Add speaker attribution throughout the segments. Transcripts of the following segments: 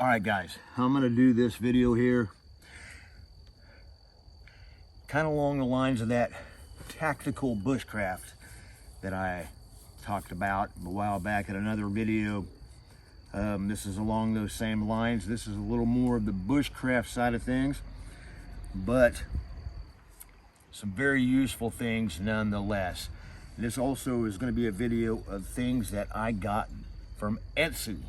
Speaker 1: All right, guys, I'm gonna do this video here kind of along the lines of that tactical bushcraft that I talked about a while back in another video. This is along those same lines. This is a little more of the bushcraft side of things, but some very useful things nonetheless. This also is going to be a video of things that I got from Etsy.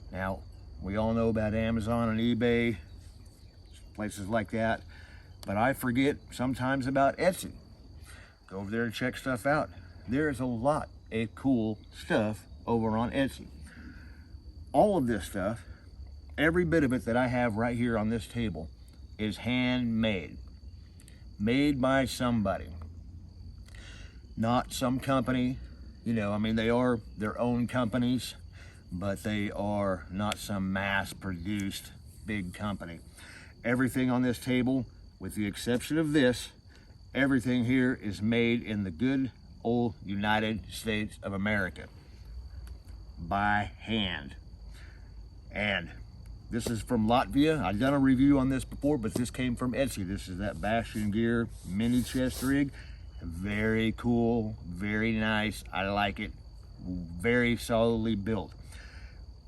Speaker 1: Now, we all know about Amazon and eBay, places like that, but I forget sometimes about Etsy. Go over there and check stuff out. There's a lot of cool stuff over on Etsy. All of this stuff, every bit of it that I have right here on this table is handmade. Made by somebody. Not some company, you know, I mean, they are their own companies, but they are not some mass-produced big company. Everything on this table, with the exception of this, everything here is made in the good old United States of America by hand. And this is from Latvia. I've done a review on this before, but this came from Etsy. This is that BastionGear mini chest rig. Very cool, very nice. I like it. Very solidly built.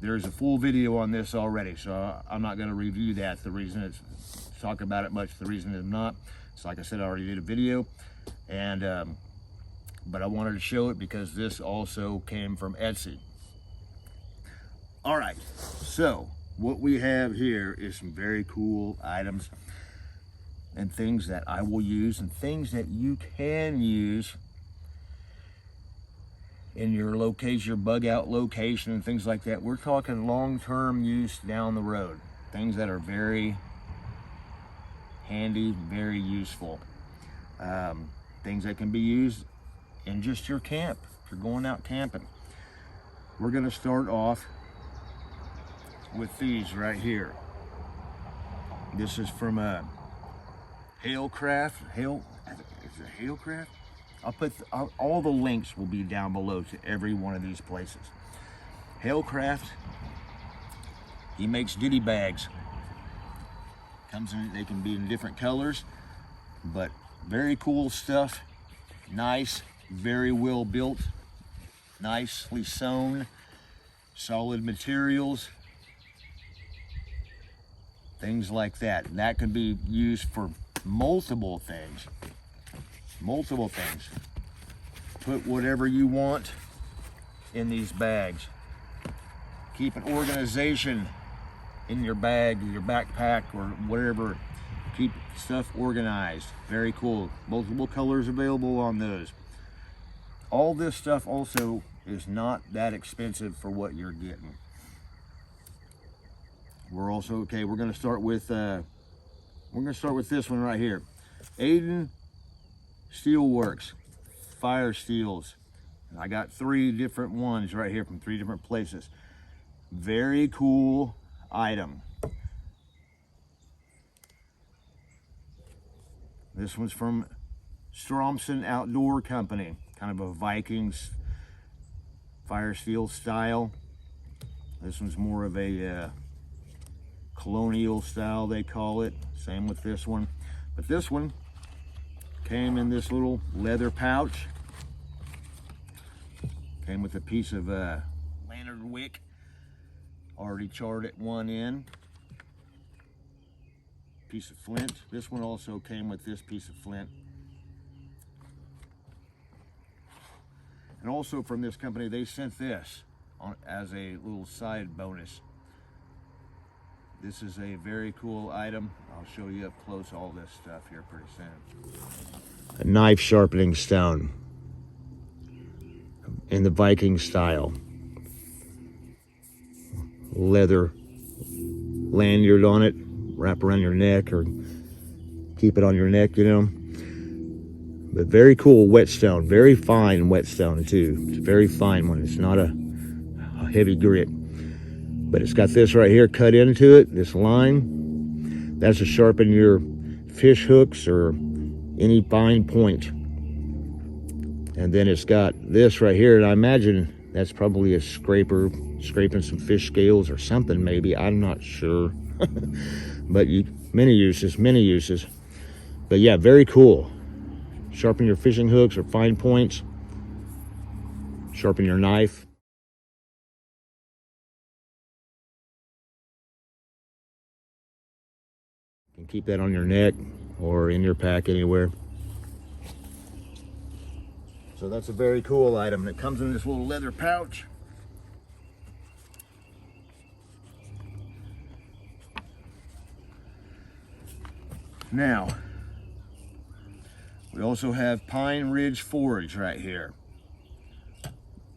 Speaker 1: There's a full video on this already, so I'm not going to review that. The reason it's talk about it much, the reason it's not. So like I said, I already did a video, and but I wanted to show it because this also came from Etsy. All right, so what we have here is some very cool items and things that I will use and things that you can use in your location, your bug out location and things like that. We're talking long-term use down the road. Things that are very handy, very useful. Things that can be used in just your camp, if you're going out camping. We're gonna start off with these right here. This is from HALECRAFT. Is it HALECRAFT? I'll put all the links will be down below to every one of these places. HALECRAFT, he makes ditty bags. Comes in, they can be in different colors, but very cool stuff. Nice, very well built, nicely sewn, solid materials, things like that. And that can be used for multiple things. Multiple things. Put whatever you want in these bags. Keep an organization in your bag, your backpack, or whatever. Keep stuff organized. Very cool. Multiple colors available on those. All this stuff also is not that expensive for what you're getting. We're also okay. We're going to start with this one right here. AidenSteelWorks fire steels. I got 3 different ones right here from 3 different places. Very cool item. This one's from StromsenOutdoorCo, kind of a Vikings fire steel style. This one's more of a colonial style, they call it. Same with this one. But this one came in this little leather pouch. Came with a piece of lantern wick, already charred at one end. Piece of flint. This one also came with this piece of flint. And also from this company, they sent this on as a little side bonus. This is a very cool item. I'll show you up close all this stuff here pretty soon. A knife sharpening stone in the Viking style. Leather lanyard on it, wrap around your neck or keep it on your neck, you know. But very cool whetstone, very fine whetstone too. It's a very fine one. It's not a heavy grit. But it's got this right here cut into it, this line. That's to sharpen your fish hooks or any fine point. And then it's got this right here, and I imagine that's probably a scraper scraping some fish scales or something maybe, I'm not sure. But many uses. But yeah, very cool. Sharpen your fishing hooks or fine points. Sharpen your knife. You can keep that on your neck or in your pack anywhere. So that's a very cool item. It comes in this little leather pouch. Now, we also have Pine Ridge Forage right here.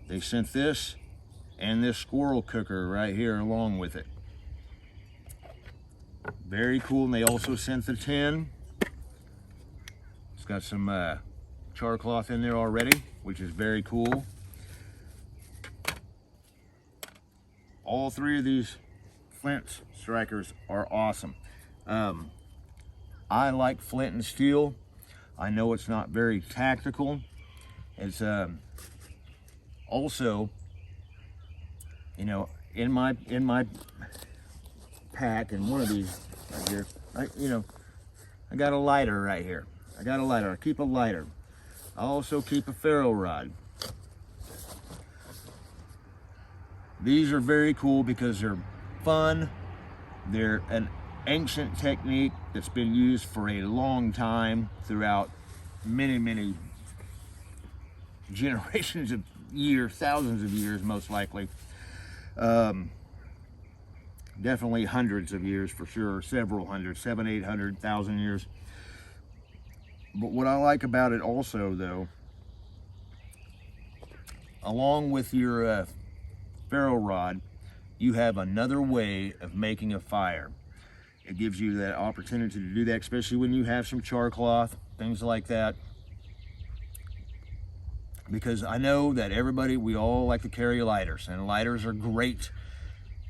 Speaker 1: They sent this and this Squirrel Cooker right here along with it. Very cool. And they also sent the tin. It's got some char cloth in there already, which is very cool. All three of these flint strikers are awesome. I like flint and steel. I know it's not very tactical. It's also, you know, in my pack, and one of these right here, I got a lighter right here. I keep a lighter. I also keep a ferro rod. These are very cool because they're fun. They're an ancient technique that's been used for a long time throughout many generations of years, thousands of years most likely. Definitely hundreds of years for sure, several hundred, 700, 800, 1,000 years. But what I like about it also though, along with your ferro rod, you have another way of making a fire. It gives you that opportunity to do that, especially when you have some char cloth, things like that. Because I know that we all like to carry lighters, and lighters are great,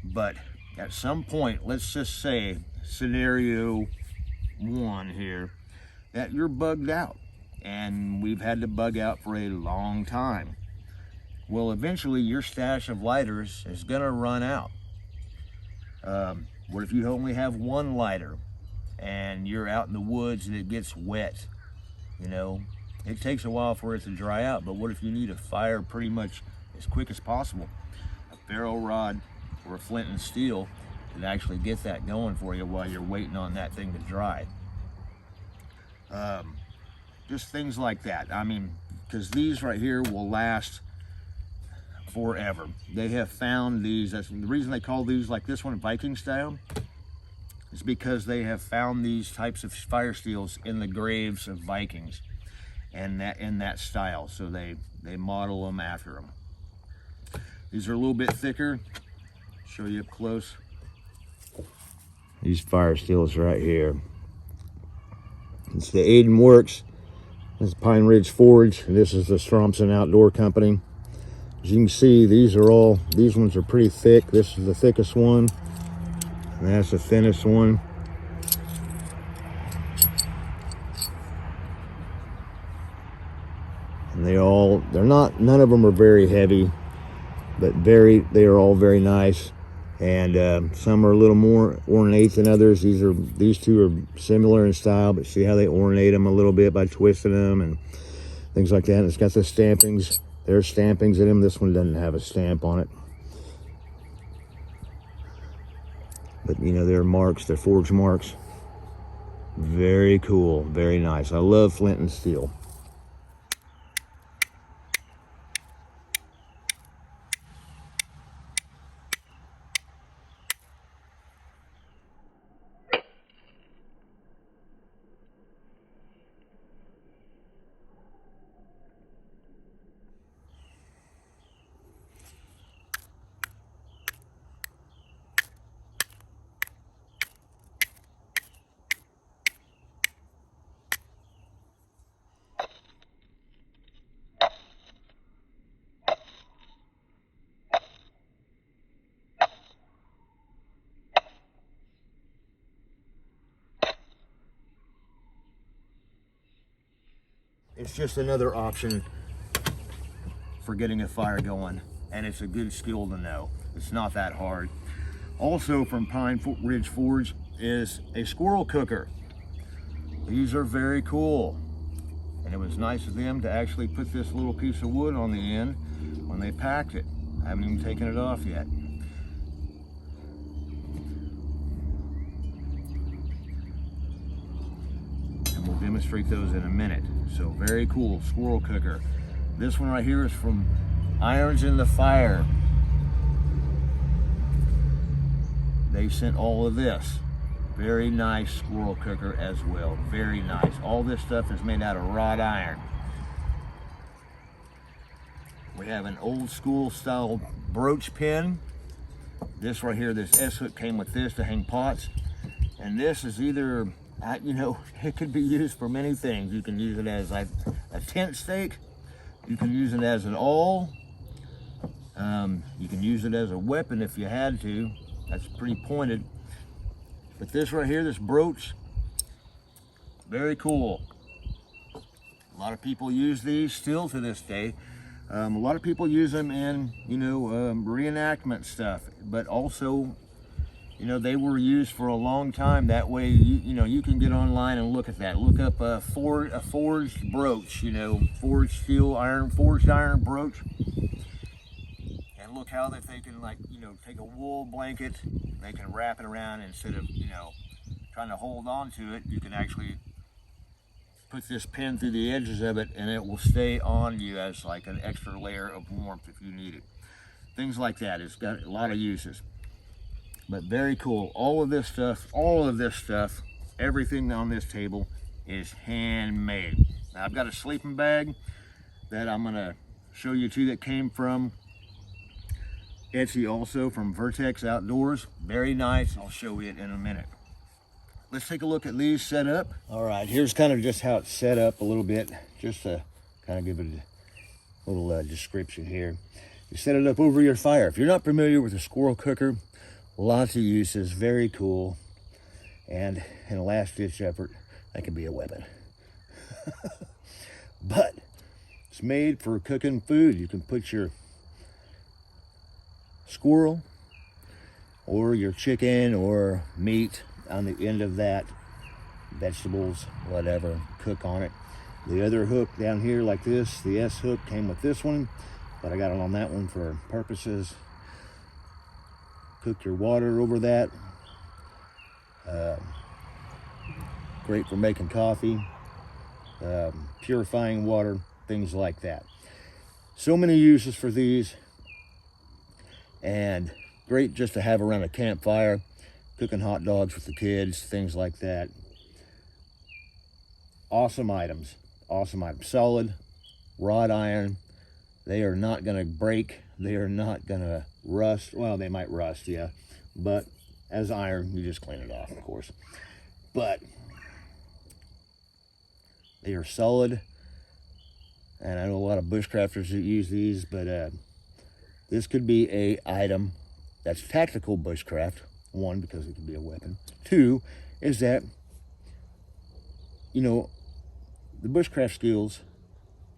Speaker 1: but at some point, let's just say scenario one here, that you're bugged out, and we've had to bug out for a long time. Well, eventually your stash of lighters is gonna run out. What if you only have one lighter and you're out in the woods and it gets wet? You know, it takes a while for it to dry out, but what if you need a fire pretty much as quick as possible? A ferro rod or a flint and steel can actually get that going for you while you're waiting on that thing to dry. Just things like that. I mean, because these right here will last forever. They have found these, that's the reason they call these like this one Viking style, is because they have found these types of fire steels in the graves of Vikings, and that in that style, so they model them after them. These are a little bit thicker. Show you up close. These fire steels right here. It's the AidenWorks. This is Pine Ridge Forge. This is the Stromsen Outdoor Company. As you can see, these ones are pretty thick. This is the thickest one, and that's the thinnest one. And none of them are very heavy, but they are all very nice. And some are a little more ornate than others. These two are similar in style, but see how they ornate them a little bit by twisting them and things like that. And it's got the stampings. There's stampings in them. This one doesn't have a stamp on it. But you know, they're marks, they're forge marks. Very cool, very nice. I love flint and steel. It's just another option for getting a fire going, and it's a good skill to know. It's not that hard. Also from Pine Ridge Forge is a Squirrel Cooker. These are very cool. And it was nice of them to actually put this little piece of wood on the end when they packed it. I haven't even taken it off yet. And we'll demonstrate those in a minute. So very cool, Squirrel Cooker. This one right here is from Irons in the Fire. They sent all of this. Very nice Squirrel Cooker as well. Very nice. All this stuff is made out of wrought iron. We have an old school style brooch pin. This right here, this S-hook came with this to hang pots. And this is either, you know, it could be used for many things. You can use it as like a tent stake. You can use it as an awl. You can use it as a weapon if you had to. That's pretty pointed. But this right here, this brooch, very cool. A lot of people use these still to this day. A lot of people use them in, you know, reenactment stuff, but also, you know, they were used for a long time. That way, you know, you can get online and look at that. Look up a forged brooch, you know, forged iron brooch. And look how that they can, like, you know, take a wool blanket, they can wrap it around instead of, you know, trying to hold on to it. You can actually put this pin through the edges of it and it will stay on you as like an extra layer of warmth if you need it. Things like that. It's got a lot of uses. But very cool. All of this stuff, everything on this table is handmade. Now I've got a sleeping bag that I'm gonna show you too that came from Etsy, also from VertexOutdoors. Very nice. I'll show you it in a minute. Let's take a look at these set up. All right, here's kind of just how it's set up a little bit, just to kind of give it a little description here. You set it up over your fire. If you're not familiar with a Squirrel Cooker, lots of uses, very cool. And in a last-ditch effort, that could be a weapon. But it's made for cooking food. You can put your squirrel or your chicken or meat on the end of that, vegetables, whatever, cook on it. The other hook down here like this, the S hook came with this one, but I got it on that one for purposes. Cook your water over that. Great for making coffee, purifying water, things like that. So many uses for these, and great just to have around a campfire, cooking hot dogs with the kids, things like that. Awesome items, awesome items. Solid, wrought iron. They are not gonna break. They are not gonna rust. Well, they might rust, yeah. But as iron, you just clean it off, of course. But they are solid. And I know a lot of bushcrafters that use these, but this could be a item that's tactical bushcraft. One, because it could be a weapon. Two, is that, you know, the bushcraft skills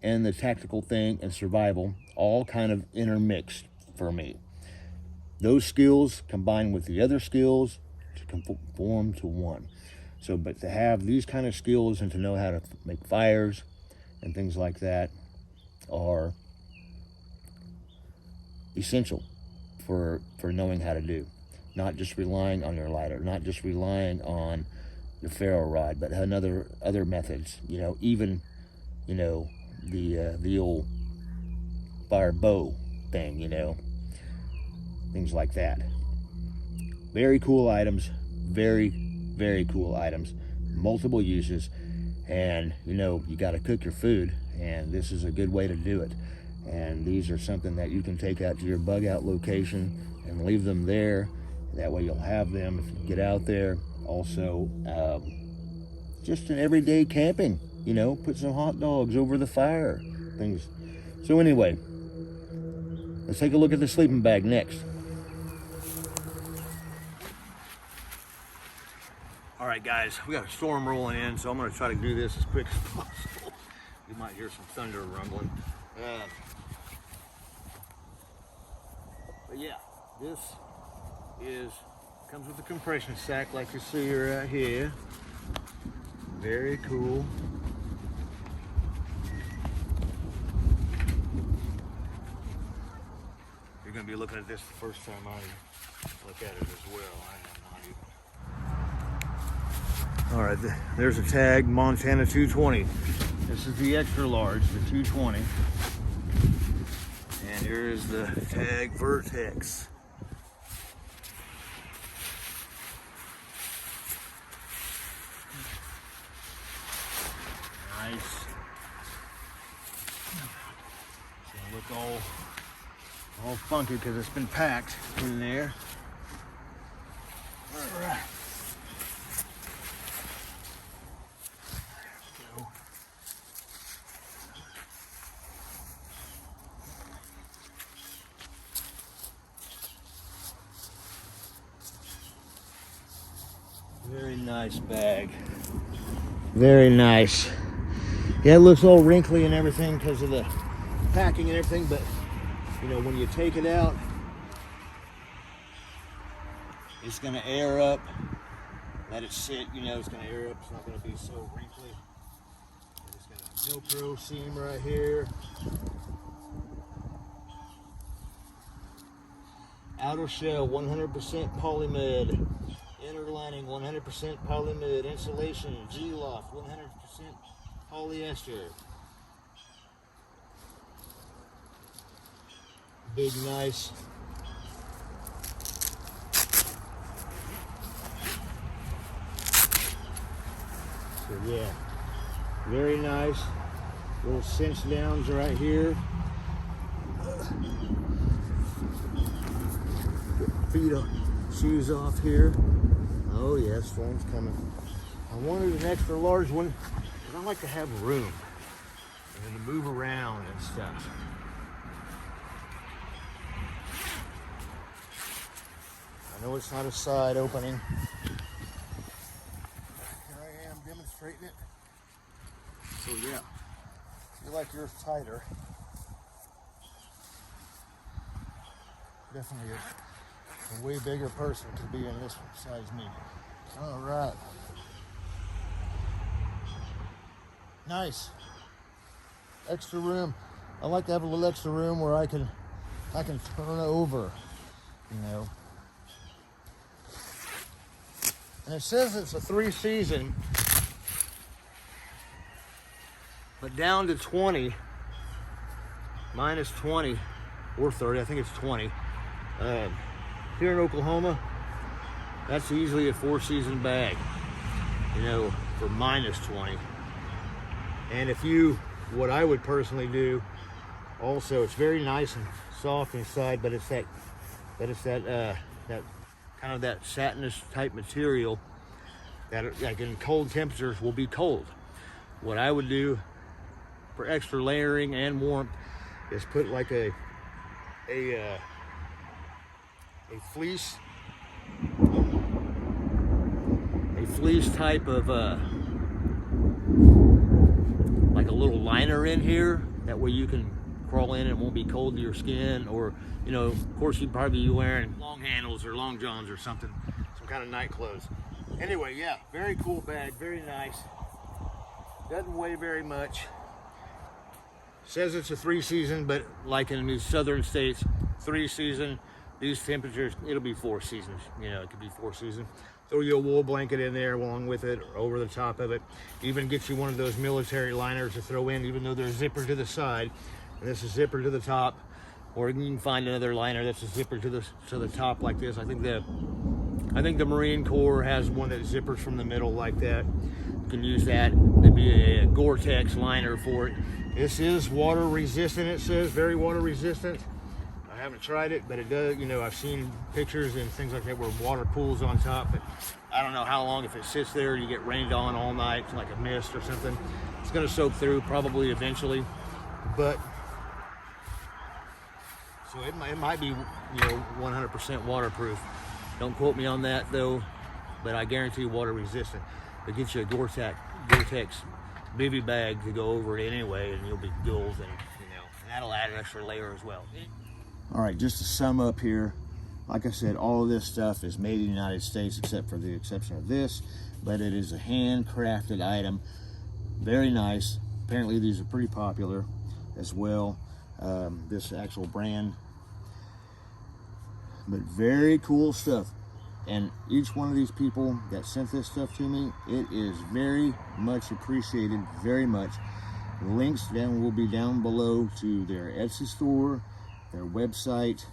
Speaker 1: and the tactical thing and survival all kind of intermixed for me. Those skills combined with the other skills to conform to one. So, but to have these kind of skills and to know how to make fires and things like that are essential for knowing how to do. Not just relying on your lighter, not just relying on the ferro rod, but other methods. You know, even, you know, the old fire bow thing. You know, things like that. Very cool items. Very, very cool items. Multiple uses, and you know, you got to cook your food, and this is a good way to do it. And these are something that you can take out to your bug out location and leave them there. That way you'll have them if you get out there. Also, just an everyday camping, you know, put some hot dogs over the fire, things. So anyway, let's take a look at the sleeping bag next. All right, guys, we got a storm rolling in, so I'm gonna try to do this as quick as possible. You might hear some thunder rumbling. But yeah, This comes with a compression sack like you see right here. Very cool. You're going to be looking at this the first time I look at it as well. All right, there's a tag, Montana 220. This is the extra large, the 220. And here is the tag Vertex. Nice. It's gonna look all funky because it's been packed in there. All right. Very nice bag. Very nice. Yeah, it looks all wrinkly and everything because of the packing and everything, but you know, when you take it out, it's gonna air up. Let it sit, you know, it's gonna air up. It's not gonna be so wrinkly. It's got a Velcro seam right here. Outer shell, 100% polymed. Inner lining, 100% polymed. Insulation, G-Loft, 100% polyester. Big, nice. So yeah, very nice. Little cinch downs right here. Feet up, shoes off here. Oh yeah, storm's coming. I wanted an extra large one because I like to have room and to move around and stuff. I know it's not a side opening. Here I am demonstrating it. So yeah, I feel like yours tighter. Definitely a way bigger person could be in this one besides me. All right. Nice. Extra room. I like to have a little extra room where I can turn over, you know. And it says it's a 3-season, but down to 20, minus 20 or 30, I think it's 20. Here in Oklahoma, that's easily a 4-season bag, you know, for minus 20. And if you, what I would personally do, also, it's very nice and soft inside, but it's that kind of that satinous type material that, like in cold temperatures, will be cold. What I would do for extra layering and warmth is put like a fleece type of like a little liner in here. That way you can crawl in and it won't be cold to your skin. Or, you know, of course you'd probably be wearing long handles or long johns or something, some kind of night clothes. Anyway, yeah, very cool bag, very nice. Doesn't weigh very much. Says it's a 3-season, but like in these southern states, 3-season. These temperatures, it'll be 4 seasons. You know, it could be 4 seasons. Throw you a wool blanket in there along with it, or over the top of it. Even get you one of those military liners to throw in, even though there's a zipper to the side, and this is zipper to the top. Or you can find another liner that's a zipper to the top like this. I think the Marine Corps has one that zippers from the middle like that. You can use that. There'd be a Gore-Tex liner for it. This is water resistant. It says very water resistant. I haven't tried it, but it does, you know, I've seen pictures and things like that where water pools on top, but I don't know how long. If it sits there and you get rained on all night, like a mist or something, it's going to soak through probably eventually. But so it might be, you know, 100% waterproof. Don't quote me on that though, but I guarantee water resistant. But get you a Gore-Tex bivy bag to go over it anyway, and you'll be good, and you know, and that'll add an extra layer as well. All right, just to sum up here, Like I said, all of this stuff is made in the United States except for the exception of this, but it is a handcrafted item. Very nice. Apparently these are pretty popular as well, this actual brand. But very cool stuff. And each one of these people that sent this stuff to me, it is very much appreciated, very much. The links will be down below to their Etsy store, their website,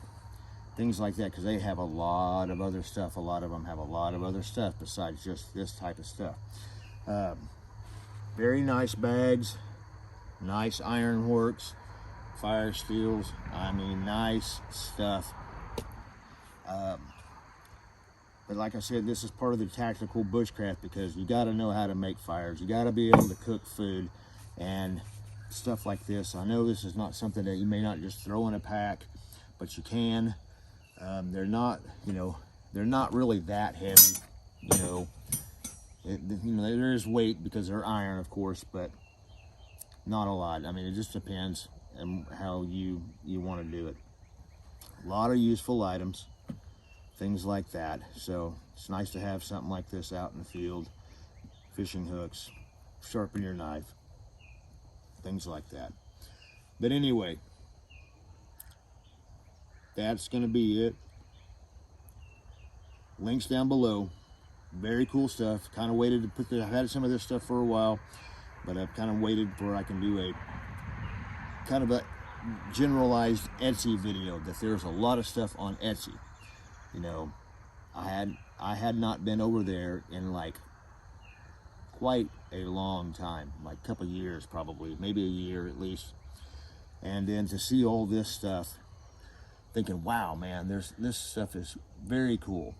Speaker 1: things like that, because they have a lot of other stuff. A lot of them have a lot of other stuff besides just this type of stuff. Very nice bags, nice ironworks, fire steels. I mean, nice stuff. But like I said, this is part of the tactical bushcraft, because you got to know how to make fires. You got to be able to cook food and stuff like this. I know this is not something that you may not just throw in a pack, but you can. They're not, you know, they're not really that heavy. You know, there is weight because they're iron, of course, but not a lot. I mean, it just depends on how you want to do it. A lot of useful items, things like that. So it's nice to have something like this out in the field. Fishing hooks, sharpen your knife, things like that. But anyway, that's going to be it. Links down below. Very cool stuff. Kind of waited to put I've had some of this stuff for a while, but I've kind of waited where I can do a kind of a generalized Etsy video, that there's a lot of stuff on Etsy. You know, I had not been over there in like quite a long time, like a couple years probably, maybe a year at least. And then to see all this stuff, thinking, wow, man, this stuff is very cool.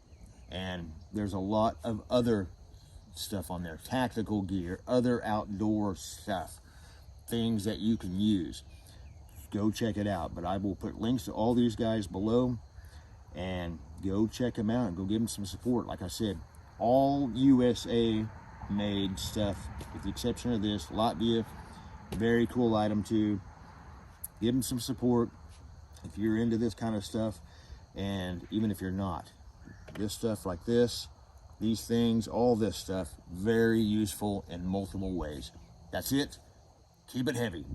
Speaker 1: And there's a lot of other stuff on there, tactical gear, other outdoor stuff, things that you can use. Go check it out. But I will put links to all these guys below, and go check them out and go give them some support. Like I said, all USA made stuff, with the exception of this. Latvia, very cool item too. Give them some support if you're into this kind of stuff, and even if you're not. This stuff like this, these things, all this stuff, very useful in multiple ways. That's it. Keep it heavy.